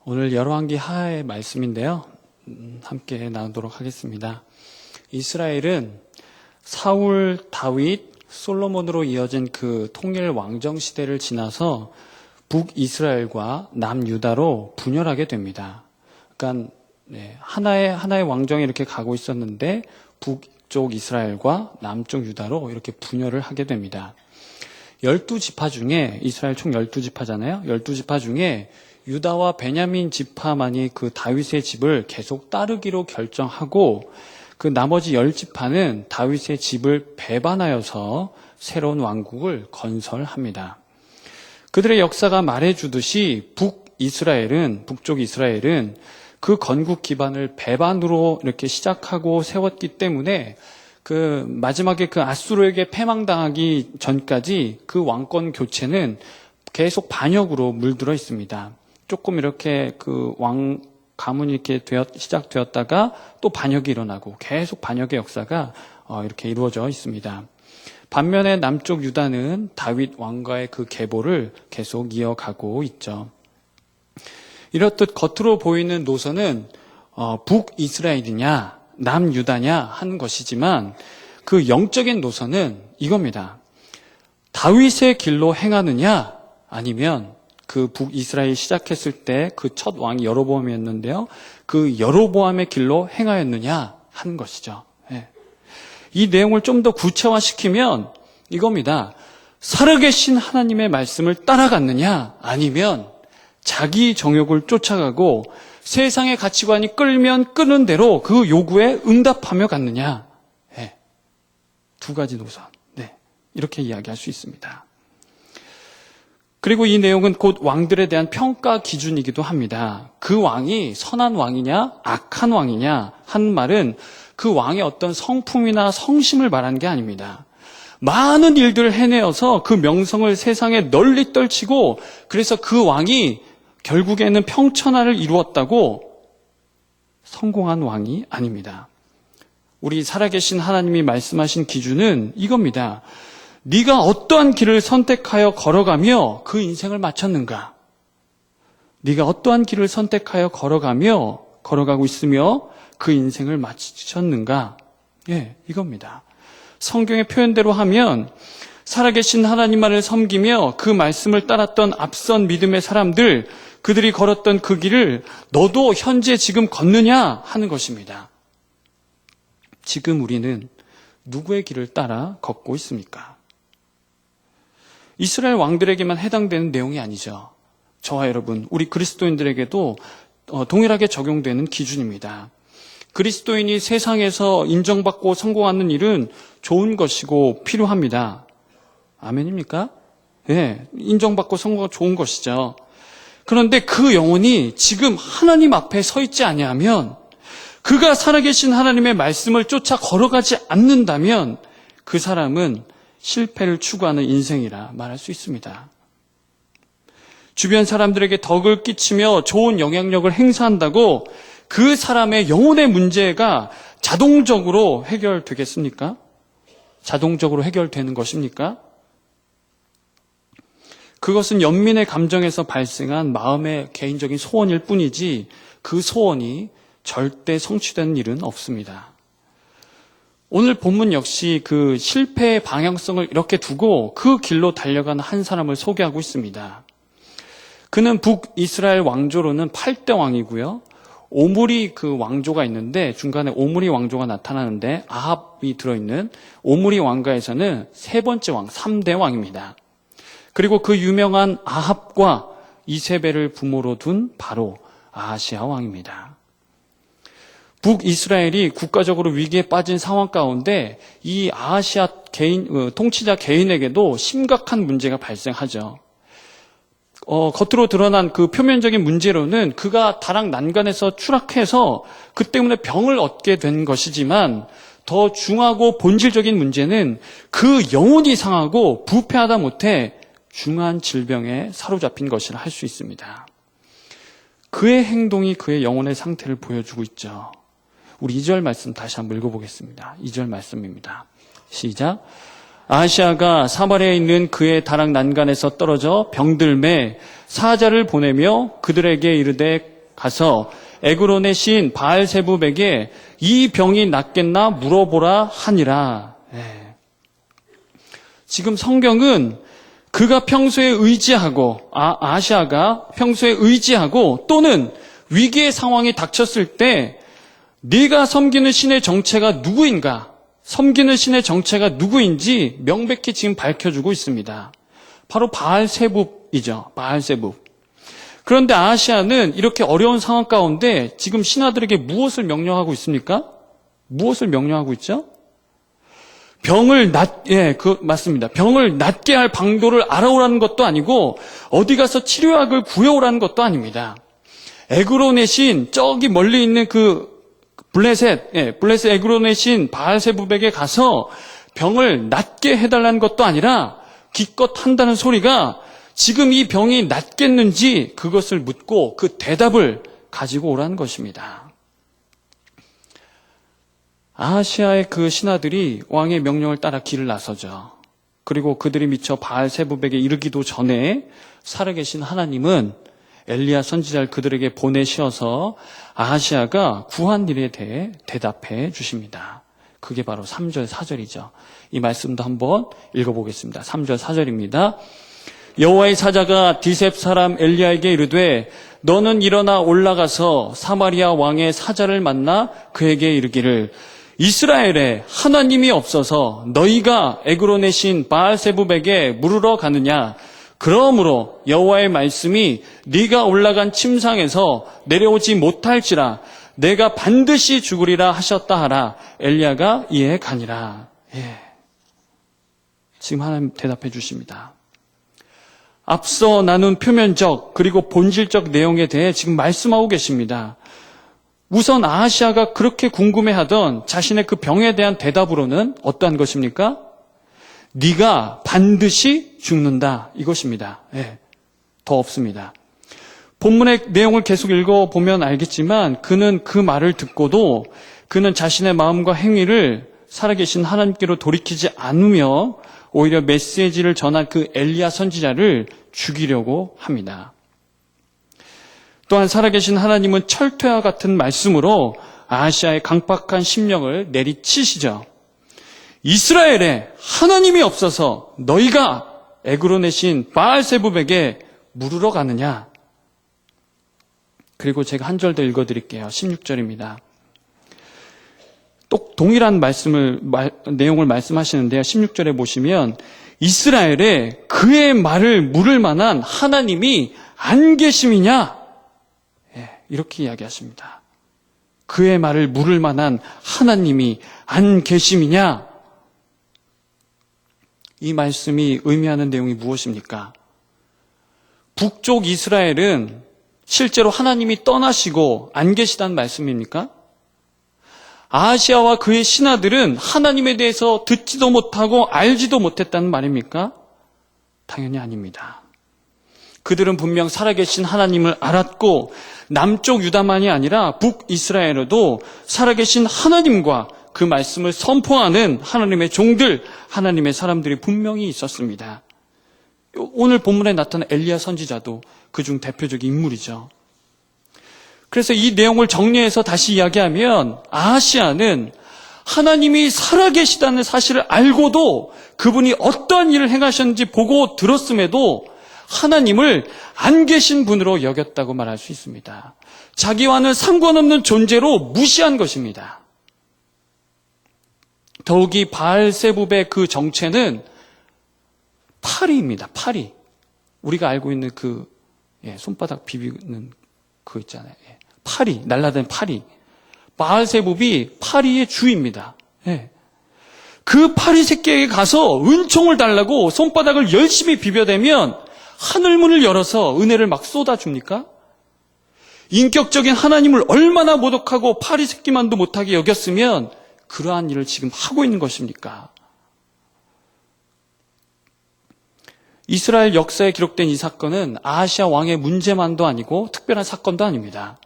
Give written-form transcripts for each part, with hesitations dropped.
오늘 열왕기 하의 말씀인데요. 함께 나누도록 하겠습니다. 이스라엘은 사울, 다윗, 솔로몬으로 이어진 그 통일 왕정 시대를 지나서 북이스라엘과 남유다로 분열하게 됩니다. 그러니까 하나의 왕정이 이렇게 가고 있었는데 북쪽 이스라엘과 남쪽 유다로 이렇게 분열을 하게 됩니다. 12지파 중에, 이스라엘 총 12지파잖아요. 12지파 중에 유다와 베냐민 지파만이 그 다윗의 집을 계속 따르기로 결정하고, 그 나머지 10지파는 다윗의 집을 배반하여서 새로운 왕국을 건설합니다. 그들의 역사가 말해주듯이 북쪽 이스라엘은 그 건국 기반을 배반으로 이렇게 시작하고 세웠기 때문에 그 마지막에 그 아수르에게 패망당하기 전까지 그 왕권 교체는 계속 반역으로 물들어 있습니다. 조금 이렇게 그 왕 가문이 이렇게 시작되었다가 또 반역이 일어나고 계속 반역의 역사가 이렇게 이루어져 있습니다. 반면에 남쪽 유다는 다윗 왕가의 그 계보를 계속 이어가고 있죠. 이렇듯 겉으로 보이는 노선은 북이스라엘이냐 남유다냐 하는 것이지만 그 영적인 노선은 이겁니다. 다윗의 길로 행하느냐 아니면 그 북이스라엘이 시작했을 때 그 첫 왕이 여로보암이었는데요. 그 여로보암의 길로 행하였느냐 하는 것이죠. 이 내용을 좀 더 구체화시키면 이겁니다. 살아계신 하나님의 말씀을 따라갔느냐 아니면 자기 정욕을 쫓아가고 세상의 가치관이 끌면 끄는 대로 그 요구에 응답하며 갔느냐. 두 가지 노선. 이렇게 이야기할 수 있습니다. 그리고 이 내용은 곧 왕들에 대한 평가 기준이기도 합니다. 그 왕이 선한 왕이냐 악한 왕이냐 하는 말은 그 왕의 어떤 성품이나 성심을 말하는 게 아닙니다. 많은 일들을 해내어서 그 명성을 세상에 널리 떨치고 그래서 그 왕이 결국에는 평천하를 이루었다고 성공한 왕이 아닙니다. 우리 살아계신 하나님이 말씀하신 기준은 이겁니다. 네가 어떠한 길을 선택하여 걸어가며 그 인생을 마쳤는가? 네가 어떠한 길을 선택하여 걸어가고 있으며 그 인생을 마쳤는가? 이겁니다. 성경의 표현대로 하면 살아계신 하나님만을 섬기며 그 말씀을 따랐던 앞선 믿음의 사람들, 그들이 걸었던 그 길을 너도 현재 지금 걷느냐 하는 것입니다. 지금 우리는 누구의 길을 따라 걷고 있습니까? 이스라엘 왕들에게만 해당되는 내용이 아니죠. 저와 여러분, 우리 그리스도인들에게도 동일하게 적용되는 기준입니다. 그리스도인이 세상에서 인정받고 성공하는 일은 좋은 것이고 필요합니다. 아멘입니까? 인정받고 성공은 좋은 것이죠. 그런데 그 영혼이 지금 하나님 앞에 서 있지 아니하면, 그가 살아계신 하나님의 말씀을 쫓아 걸어가지 않는다면 그 사람은 실패를 추구하는 인생이라 말할 수 있습니다. 주변 사람들에게 덕을 끼치며 좋은 영향력을 행사한다고 그 사람의 영혼의 문제가 자동적으로 해결되겠습니까? 자동적으로 해결되는 것입니까? 그것은 연민의 감정에서 발생한 마음의 개인적인 소원일 뿐이지 그 소원이 절대 성취되는 일은 없습니다. 오늘 본문 역시 그 실패의 방향성을 이렇게 두고 그 길로 달려가는 한 사람을 소개하고 있습니다. 그는 북이스라엘 왕조로는 8대 왕이고요. 오므리 그 왕조가 있는데 중간에 오므리 왕조가 나타나는데 아합이 들어있는 오므리 왕가에서는 세 번째 왕, 3대 왕입니다. 그리고 그 유명한 아합과 이세벨을 부모로 둔 바로 아하시아 왕입니다. 북이스라엘이 국가적으로 위기에 빠진 상황 가운데 이 아하시아 통치자 개인에게도 심각한 문제가 발생하죠. 겉으로 드러난 그 표면적인 문제로는 그가 다락 난간에서 추락해서 그 때문에 병을 얻게 된 것이지만 더 중하고 본질적인 문제는 그 영혼이 상하고 부패하다 못해 중한 질병에 사로잡힌 것이라 할 수 있습니다. 그의 행동이 그의 영혼의 상태를 보여주고 있죠. 우리 2절 말씀 다시 한번 읽어보겠습니다. 2절 말씀입니다. 시작. 아하시아가 사마리아에 있는 그의 다락 난간에서 떨어져 병들매 사자를 보내며 그들에게 이르되 가서 에그론의 신 바알세붑에게 이 병이 낫겠나 물어보라 하니라. 지금 성경은 그가 평소에 의지하고 아시아가 평소에 의지하고 또는 위기의 상황이 닥쳤을 때 네가 섬기는 신의 정체가 누구인가, 섬기는 신의 정체가 누구인지 명백히 지금 밝혀주고 있습니다. 바로 바알세붑이죠. 바알세붑. 그런데 아시아는 이렇게 어려운 상황 가운데 지금 신하들에게 무엇을 명령하고 있습니까? 무엇을 명령하고 있죠? 맞습니다. 병을 낫게 할 방도를 알아오라는 것도 아니고 어디 가서 치료약을 구해오라는 것도 아닙니다. 에그론의 신, 저기 멀리 있는 블레셋 에그론의 신 바알세붑에게 가서 병을 낫게 해달라는 것도 아니라 기껏 한다는 소리가 지금 이 병이 낫겠는지 그것을 묻고 그 대답을 가지고 오라는 것입니다. 아시아의 그 신하들이 왕의 명령을 따라 길을 나서죠. 그리고 그들이 미처 바알세붑에게 이르기도 전에 살아계신 하나님은 엘리야 선지자를 그들에게 보내셔서 아시아가 구한 일에 대해 대답해 주십니다. 그게 바로 3절 4절이죠. 이 말씀도 한번 읽어보겠습니다. 3절 4절입니다. 여호와의 사자가 디셉 사람 엘리야에게 이르되 너는 일어나 올라가서 사마리아 왕의 사자를 만나 그에게 이르기를 이스라엘에 하나님이 없어서 너희가 에그론의 신 바알세붑에게 물으러 가느냐? 그러므로 여호와의 말씀이 네가 올라간 침상에서 내려오지 못할지라 내가 반드시 죽으리라 하셨다 하라. 엘리야가 이에 가니라. 지금 하나님 대답해 주십니다. 앞서 나눈 표면적 그리고 본질적 내용에 대해 지금 말씀하고 계십니다. 우선 아하시아가 그렇게 궁금해하던 자신의 그 병에 대한 대답으로는 어떠한 것입니까? 네가 반드시 죽는다 이것입니다. 더 없습니다. 본문의 내용을 계속 읽어보면 알겠지만 그는 그 말을 듣고도 그는 자신의 마음과 행위를 살아계신 하나님께로 돌이키지 않으며 오히려 메시지를 전한 그 엘리야 선지자를 죽이려고 합니다. 또한 살아계신 하나님은 철퇴와 같은 말씀으로 아하시아의 강박한 심령을 내리치시죠. 이스라엘에 하나님이 없어서 너희가 에그론의 신 바알세붑에게 물으러 가느냐? 그리고 제가 한 절 더 읽어드릴게요. 16절입니다. 또 동일한 내용을 말씀하시는데요. 16절에 보시면 이스라엘에 그의 말을 물을 만한 하나님이 안 계심이냐? 이렇게 이야기하십니다. 그의 말을 물을 만한 하나님이 안 계심이냐? 이 말씀이 의미하는 내용이 무엇입니까? 북쪽 이스라엘은 실제로 하나님이 떠나시고 안 계시다는 말씀입니까? 아시아와 그의 신하들은 하나님에 대해서 듣지도 못하고 알지도 못했다는 말입니까? 당연히 아닙니다. 그들은 분명 살아계신 하나님을 알았고 남쪽 유다만이 아니라 북이스라엘에도 살아계신 하나님과 그 말씀을 선포하는 하나님의 종들, 하나님의 사람들이 분명히 있었습니다. 오늘 본문에 나타난 엘리야 선지자도 그중 대표적인 인물이죠. 그래서 이 내용을 정리해서 다시 이야기하면 아하시아는 하나님이 살아계시다는 사실을 알고도 그분이 어떠한 일을 행하셨는지 보고 들었음에도 하나님을 안 계신 분으로 여겼다고 말할 수 있습니다. 자기와는 상관없는 존재로 무시한 것입니다. 더욱이 바알세붑의 그 정체는 파리입니다. 파리. 우리가 알고 있는 손바닥 비비는 그거 있잖아요. 파리, 날라다니는 파리. 바알세붑이 파리의 주입니다. 그 파리 새끼에게 가서 은총을 달라고 손바닥을 열심히 비벼대면 하늘문을 열어서 은혜를 막 쏟아줍니까? 인격적인 하나님을 얼마나 모독하고 파리 새끼만도 못하게 여겼으면 그러한 일을 지금 하고 있는 것입니까? 이스라엘 역사에 기록된 이 사건은 아하시아 왕의 문제만도 아니고 특별한 사건도 아닙니다.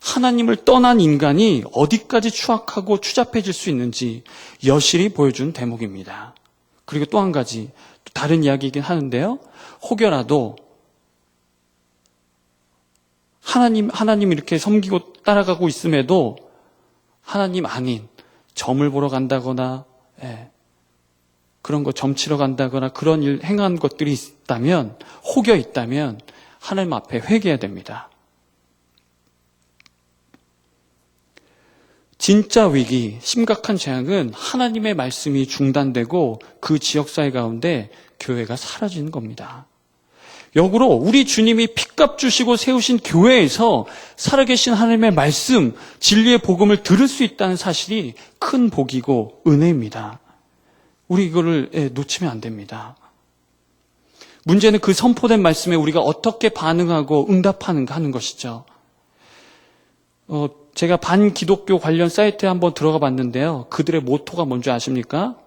하나님을 떠난 인간이 어디까지 추악하고 추잡해질 수 있는지 여실히 보여준 대목입니다. 그리고 또 한 가지, 또 다른 이야기이긴 하는데요. 혹여라도 하나님 이렇게 섬기고 따라가고 있음에도 하나님 아닌 점을 보러 간다거나, 그런 거 점치러 간다거나 그런 일 행한 것들이 있다면, 혹여 있다면 하나님 앞에 회개해야 됩니다. 진짜 위기, 심각한 재앙은 하나님의 말씀이 중단되고 그 지역사회 가운데 교회가 사라지는 겁니다. 역으로 우리 주님이 핏값 주시고 세우신 교회에서 살아계신 하나님의 말씀, 진리의 복음을 들을 수 있다는 사실이 큰 복이고 은혜입니다. 우리 이거를 놓치면 안 됩니다. 문제는 그 선포된 말씀에 우리가 어떻게 반응하고 응답하는가 하는 것이죠. 제가 반기독교 관련 사이트에 한번 들어가 봤는데요. 그들의 모토가 뭔지 아십니까?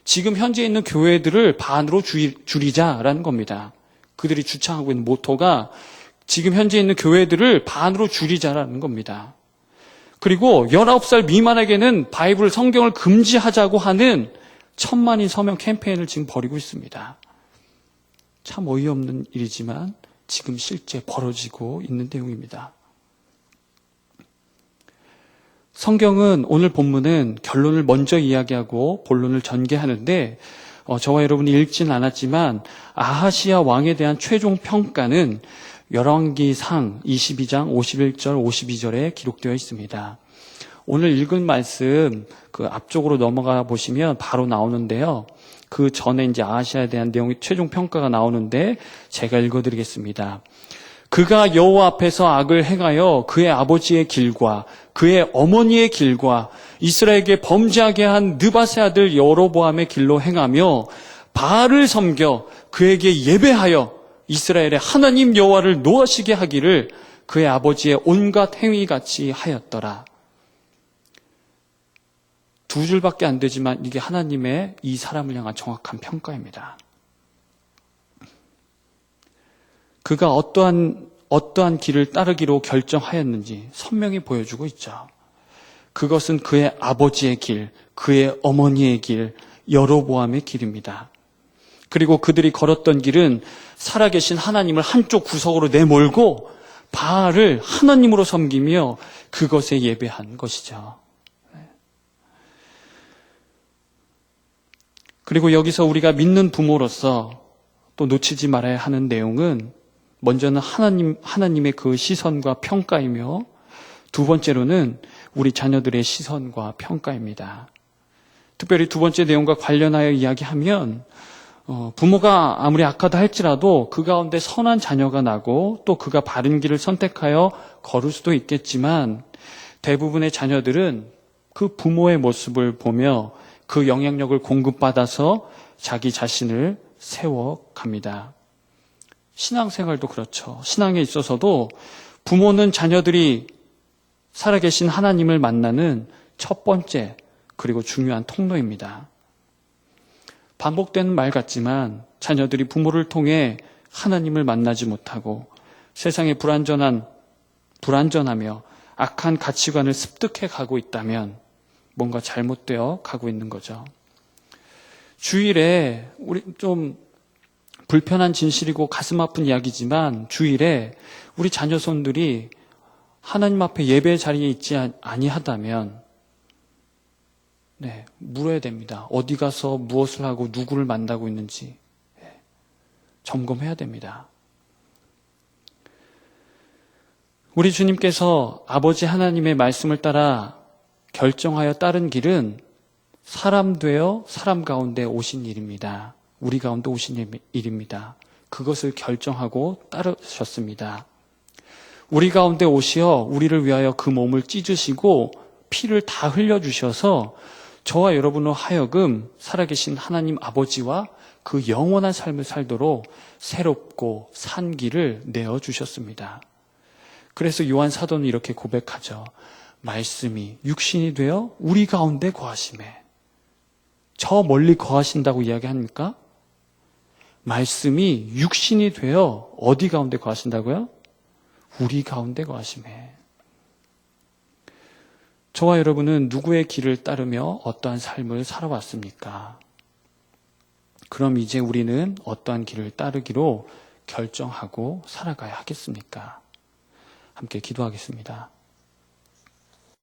지금 현재 있는 교회들을 반으로 줄이자라는 겁니다. 그들이 주창하고 있는 모토가 지금 현재 있는 교회들을 반으로 줄이자라는 겁니다. 그리고 19살 미만에게는 바이블 성경을 금지하자고 하는 1000만인 서명 캠페인을 지금 벌이고 있습니다. 참 어이없는 일이지만 지금 실제 벌어지고 있는 내용입니다. 성경은 오늘 본문은 결론을 먼저 이야기하고 본론을 전개하는데 저와 여러분이 읽지는 않았지만 아하시야 왕에 대한 최종 평가는 열왕기상 22장 51절 52절에 기록되어 있습니다. 오늘 읽은 말씀 그 앞쪽으로 넘어가 보시면 바로 나오는데요. 그 전에 이제 아하시야에 대한 내용이 최종 평가가 나오는데 제가 읽어드리겠습니다. 그가 여호와 앞에서 악을 행하여 그의 아버지의 길과 그의 어머니의 길과 이스라엘에게 범죄하게 한 느밧의 아들 여로보암의 길로 행하며 바알을 섬겨 그에게 예배하여 이스라엘의 하나님 여호와를 노하시게 하기를 그의 아버지의 온갖 행위같이 하였더라. 두 줄밖에 안 되지만 이게 하나님의 이 사람을 향한 정확한 평가입니다. 그가 어떠한 길을 따르기로 결정하였는지 선명히 보여주고 있죠. 그것은 그의 아버지의 길, 그의 어머니의 길, 여로보암의 길입니다. 그리고 그들이 걸었던 길은 살아계신 하나님을 한쪽 구석으로 내몰고 바알을 하나님으로 섬기며 그것에 예배한 것이죠. 그리고 여기서 우리가 믿는 부모로서 또 놓치지 말아야 하는 내용은 먼저는 하나님의 그 시선과 평가이며 두 번째로는 우리 자녀들의 시선과 평가입니다. 특별히 두 번째 내용과 관련하여 이야기하면 부모가 아무리 악하다 할지라도 그 가운데 선한 자녀가 나고 또 그가 바른 길을 선택하여 걸을 수도 있겠지만 대부분의 자녀들은 그 부모의 모습을 보며 그 영향력을 공급받아서 자기 자신을 세워갑니다. 신앙생활도 그렇죠. 신앙에 있어서도 부모는 자녀들이 살아계신 하나님을 만나는 첫 번째 그리고 중요한 통로입니다. 반복되는 말 같지만 자녀들이 부모를 통해 하나님을 만나지 못하고 세상에 불완전하며 악한 가치관을 습득해 가고 있다면 뭔가 잘못되어 가고 있는 거죠. 주일에 우리 좀 불편한 진실이고 가슴 아픈 이야기지만 주일에 우리 자녀 손들이 하나님 앞에 예배 자리에 있지 아니하다면 물어야 됩니다. 어디 가서 무엇을 하고 누구를 만나고 있는지 점검해야 됩니다. 우리 주님께서 아버지 하나님의 말씀을 따라 결정하여 따른 길은 사람 되어 사람 가운데 오신 일입니다. 우리 가운데 오신 일입니다. 그것을 결정하고 따르셨습니다. 우리 가운데 오시어 우리를 위하여 그 몸을 찢으시고 피를 다 흘려주셔서 저와 여러분으로 하여금 살아계신 하나님 아버지와 그 영원한 삶을 살도록 새롭고 산 길을 내어주셨습니다. 그래서 요한 사도는 이렇게 고백하죠. 말씀이 육신이 되어 우리 가운데 거하심에. 저 멀리 거하신다고 이야기합니까? 말씀이 육신이 되어 어디 가운데 거하신다고요? 우리 가운데 거하심에. 저와 여러분은 누구의 길을 따르며 어떠한 삶을 살아왔습니까? 그럼 이제 우리는 어떠한 길을 따르기로 결정하고 살아가야 하겠습니까? 함께 기도하겠습니다.